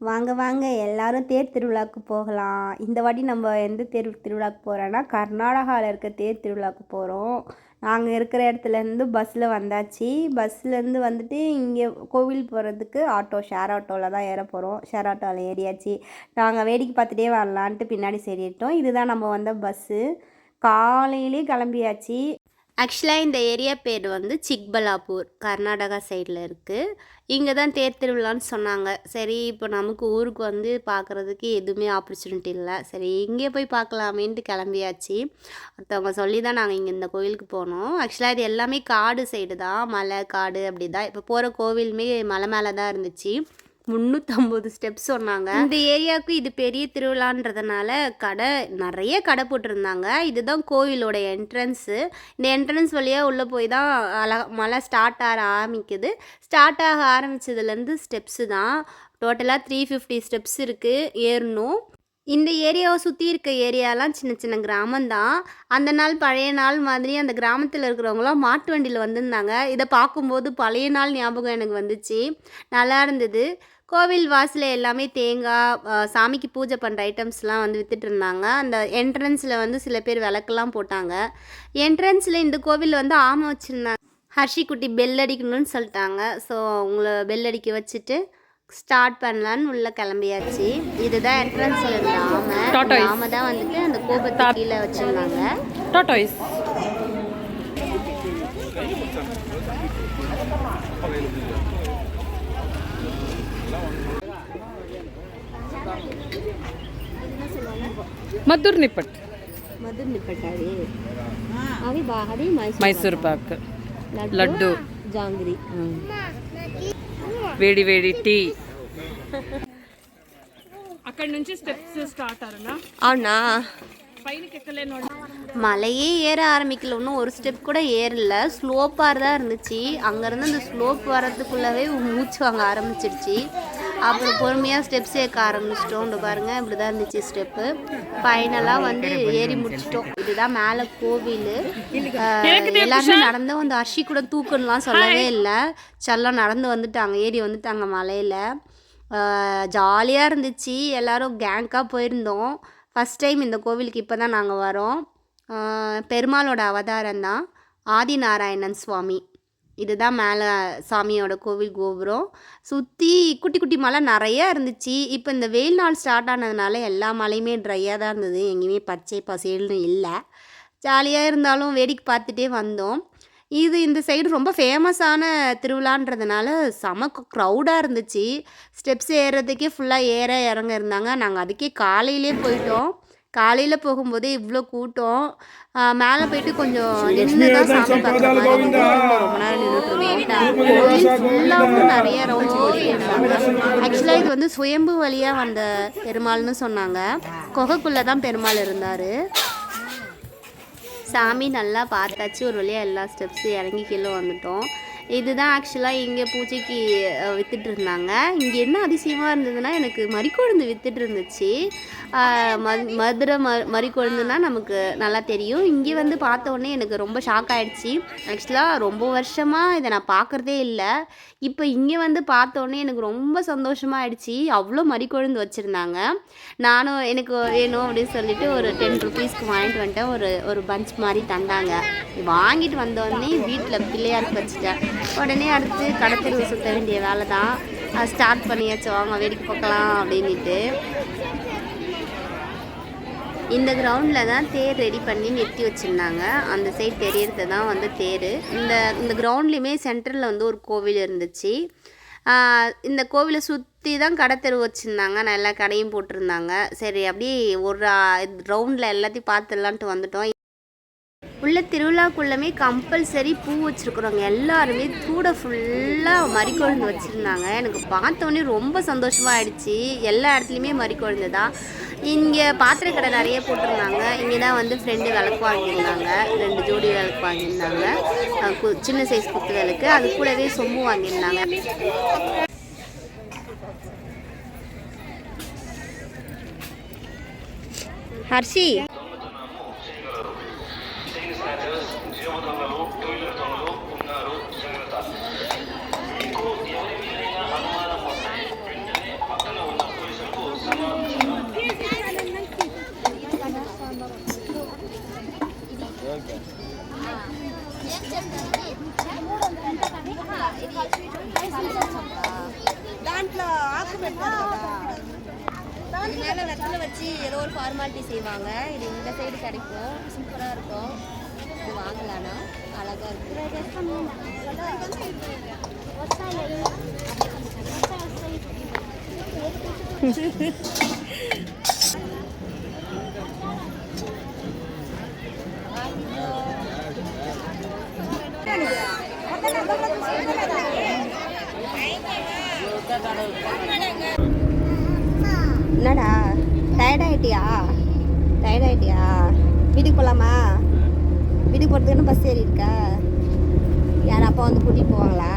வாங்க வாங்க எல்லாரும் தேர் திருவிழாவுக்கு போகலாம். இந்த வாட்டி நம்ம எந்த தேர் திருவிழாவுக்கு போகிறோன்னா கர்நாடகாவில் இருக்க தேர் திருவிழாவுக்கு போகிறோம். நாங்கள் இருக்கிற இடத்துலேருந்து பஸ்ஸில் வந்தாச்சு. பஸ்ஸிலேருந்து வந்துட்டு இங்கே கோவில் போகிறதுக்கு ஆட்டோ ஷேர் ஆட்டோவில் தான் ஏற போகிறோம். ஷேர் ஆட்டோவில் ஏறியாச்சு. நாங்கள் வேடிக்கை பார்த்துட்டே வரலான்ட்டு பின்னாடி சரிட்டோம். இதுதான் நம்ம வந்த பஸ்ஸு. காலையிலே கிளம்பியாச்சு. ஆக்சுவலாக இந்த ஏரியா பேர் வந்து சிக்பலாப்பூர், கர்நாடகா சைடில் இருக்குது. இங்கே தான் தேர் திருவிழான்னு சொன்னாங்க. சரி, இப்போ நமக்கு ஊருக்கு வந்து பார்க்குறதுக்கு எதுவுமே ஆப்பர்ச்சுனிட்டி இல்லை. சரி, இங்கே போய் பார்க்கலாமேன்ட்டு கிளம்பியாச்சு. ஒருத்தவங்க சொல்லி தான் நாங்கள் இங்கே இந்த கோவிலுக்கு போனோம். ஆக்சுவலாக இது எல்லாமே காடு சைடு தான், மலை காடு அப்படி தான். இப்போ போகிற கோவிலுமே மலை மேலே தான் இருந்துச்சு. 350 ஸ்டெப்ஸ் சொன்னாங்க. இந்த ஏரியாவுக்கு இது பெரிய திருவிழான்றதுனால நிறைய கடை போட்டிருந்தாங்க. இதுதான் கோவிலோட என்ட்ரன்ஸு. இந்த என்ட்ரன்ஸ் வழியாக உள்ளே போய் தான் மழை ஸ்டார்ட் ஆக ஆரம்பிக்குது. ஸ்டார்ட் ஆக ஆரம்பித்ததுலேருந்து ஸ்டெப்ஸு தான். டோட்டலாக 350 ஸ்டெப்ஸ் இருக்குது, ஏறணும். இந்த ஏரியாவை சுற்றி இருக்க ஏரியாலாம் சின்ன சின்ன கிராமம்தான். அந்த நாள் பழைய நாள் மாதிரி அந்த கிராமத்தில் இருக்கிறவங்களாம் மாட்டு வண்டியில் வந்திருந்தாங்க. இதை பார்க்கும்போது பழைய நாள் ஞாபகம் எனக்கு வந்துச்சு. நல்லா இருந்தது. கோவில் வாசலில் எல்லாமே தேங்காய், சாமிக்கு பூஜை பண்ணுற ஐட்டம்ஸ்லாம் வந்து விற்றுட்டு இருந்தாங்க. அந்த என்ட்ரன்ஸில் வந்து சில பேர் விளக்கெல்லாம் போட்டாங்க. என்ட்ரன்ஸில் இந்த கோவில் வந்து ஆமை வச்சுருந்தாங்க. ஹர்ஷி குட்டி பெல் அடிக்கணும்னு சொல்லிட்டாங்க. ஸோ அவங்கள பெல் அடிக்க வச்சுட்டு ஸ்டார்ட் பண்ணலான்னு உள்ளே கிளம்பியாச்சு. இதுதான் என்ட்ரன்ஸில் இருந்த ஆமை. ஆமை தான் வந்துட்டு அந்த கோபத்தை கீழே வச்சுருந்தாங்க. మధుర్ నిప్పట్ అది అవి బాహది మైసూర్ పాక్, లడ్డు, జాంగ్రీ, వేడి వేడి టీ. అక్కడ నుంచి స్టెప్స్ స్టార్ట్ అవునా? పైనకి ఎక్కలేను. மலையே ஏற ஆரம்பிக்கல, இன்னும் ஒரு ஸ்டெப் கூட ஏறல. ஸ்லோப்பாக தான் இருந்துச்சு. அங்கேருந்து அந்த ஸ்லோப் வரதுக்குள்ளவே மூச்சு வாங்க ஆரம்பிச்சிருச்சு. அப்புறம் பொறுமையாக ஸ்டெப்ஸ் ஏற்க ஆரம்பிச்சிட்டோம். பாருங்கள், இப்படி தான் இருந்துச்சு ஸ்டெப்பு. ஃபைனலாக வந்து ஏறி முடிச்சிட்டோம். இதுதான் மேலே கோவில். எல்லாருமே நடந்து வந்து ஹர்ஷி கூட தூக்கணும்லாம் சொல்லவே இல்லை. செல்லம் நடந்து வந்துட்டாங்க, ஏறி வந்துட்டாங்க மலையில். ஜாலியாக இருந்துச்சு. எல்லோரும் கேங்காக போயிருந்தோம். ஃபஸ்ட் டைம் இந்த கோவிலுக்கு இப்போ தான் நாங்கள் வரோம். பெருமாளோட அவதாரம் தான் ஆதிநாராயணன் சுவாமி. இதுதான் மேலே சாமியோட கோவில் கோபுரம். சுற்றி குட்டி குட்டி மலை நிறையா இருந்துச்சு. இப்போ இந்த வெயில் நாள் ஸ்டார்ட் ஆனதுனால எல்லா மலையுமே ட்ரையாக தான் இருந்தது. எங்கேயுமே பச்சை பசேல்னு இல்லை. ஜாலியாக இருந்தாலும் வேடிக்கை பார்த்துட்டே வந்தோம். இந்த சைடு ரொம்ப ஃபேமஸான திருவிழான்றதுனால செம க்ரௌடாக இருந்துச்சு. ஸ்டெப்ஸ் ஏறுறதுக்கே ஃபுல்லாக ஏற இறங்க இருந்தாங்க. நாங்கள் அதுக்கே காலையிலே போயிட்டோம். காலையில் போகும்போதே இவ்வளோ கூட்டம். மேலே போயிட்டு கொஞ்சம் நின்று தான் சாமி பார்க்குற மாதிரி ரொம்ப நேரம் நின்றுட்டுருந்தோம். கோவில் ஃபுல்லாகவும் நிறைய ரவுண்ட்ஸ் போயிட்டே இருந்தாங்க. ஆக்சுவலாக இது வந்து சுயம்பு வழியாக வந்த பெருமாள்னு சொன்னாங்க. குகைக்குள்ளே தான் பெருமாள் இருந்தார். சாமி நல்லா பார்த்தாச்சு. ஒரு வழியாக எல்லா ஸ்டெப்ஸும் இறங்கி கீழே வந்துட்டோம். இதுதான் ஆக்சுவலாக இங்கே பூஜைக்கு விற்றுட்டு இருந்தாங்க. இங்கே என்ன அதிசயமாக இருந்ததுன்னா, எனக்கு மறிக்கொழுந்து விற்றுட்டு இருந்துச்சு. மதுரை மறிக்கொழுந்துன்னா நமக்கு நல்லா தெரியும். இங்கே வந்து பார்த்த உடனே எனக்கு ரொம்ப ஷாக் ஆகிடுச்சி. ஆக்சுவலாக ரொம்ப வருஷமாக இதை நான் பார்க்குறதே இல்லை. இப்போ இங்கே வந்து பார்த்தோன்னே எனக்கு ரொம்ப சந்தோஷமாக ஆகிடுச்சி. அவ்வளோ மறிக்கொழுந்து வச்சுருந்தாங்க. நானும் எனக்கு வேணும் அப்படின்னு சொல்லிட்டு ஒரு 10 ருபீஸ்க்கு வாங்கிட்டு வந்துட்டேன். ஒரு பஞ்ச் மாதிரி தந்தாங்க. வாங்கிட்டு வந்தோடனே வீட்டில் பிள்ளையாருக்கு வச்சுட்டேன். உடனே அடுத்து கடத்தெருவு சுற்ற வேண்டிய வேலை தான். ஸ்டார்ட் பண்ணியாச்சு, வாங்க வேடிக்கை பார்க்கலாம் அப்படின்ட்டு. இந்த கிரவுண்டில் தான் தேர் ரெடி பண்ணி நிறுத்தி வச்சுருந்தாங்க. அந்த சைடு தெரியறது தான் வந்து தேர். இந்த கிரவுண்ட்லேயுமே சென்டரில் வந்து ஒரு கோவில் இருந்துச்சு. இந்த கோவிலை சுற்றி தான் கடத்தெரு வச்சுருந்தாங்க. நல்லா கடையும் போட்டிருந்தாங்க. சரி, அப்படியே ஒரு ரவுண்டில் எல்லாத்தையும் பார்த்துடலான்ட்டு வந்துட்டோம். உள்ள திருவிழாக்குள்ளமே கம்பல்சரி பூ வச்சுருக்குறவங்க எல்லாருமே கூட ஃபுல்லாக மறிக்கொழுந்து வச்சுருந்தாங்க. எனக்கு பார்த்தோன்னே ரொம்ப சந்தோஷமாக ஆயிடுச்சு. எல்லா இடத்துலையுமே மறிக்கொழுந்து தான். இங்கே பாத்திர கடை நிறைய போட்டிருந்தாங்க. இங்கே தான் வந்து ஃப்ரெண்டு விளக்கு வாங்கியிருந்தாங்க. 2 ஜோடி விளக்கு வாங்கியிருந்தாங்க. சின்ன சைஸ் குத்து விளக்கு. அது கூடவே சொம்பு வாங்கியிருந்தாங்க. ஹர்ஷி இது மேலே வெத்தலை வச்சு ஏதோ ஒரு ஃபார்மாலிட்டி செய்வாங்க. இது இந்த சைடு கிடைக்கும், சூப்பராக இருக்கும். இது வாங்கலாம்னா அழகாக இருக்கும். என்னடா டயர்டாயிட்டியா? வீட்டுக்கு போகலாமா? வீட்டுக்கு போகிறதுக்குன்னு பஸ் ஏறி இருக்கா? யார் அப்பா வந்து கூட்டிகிட்டு போவாங்களா?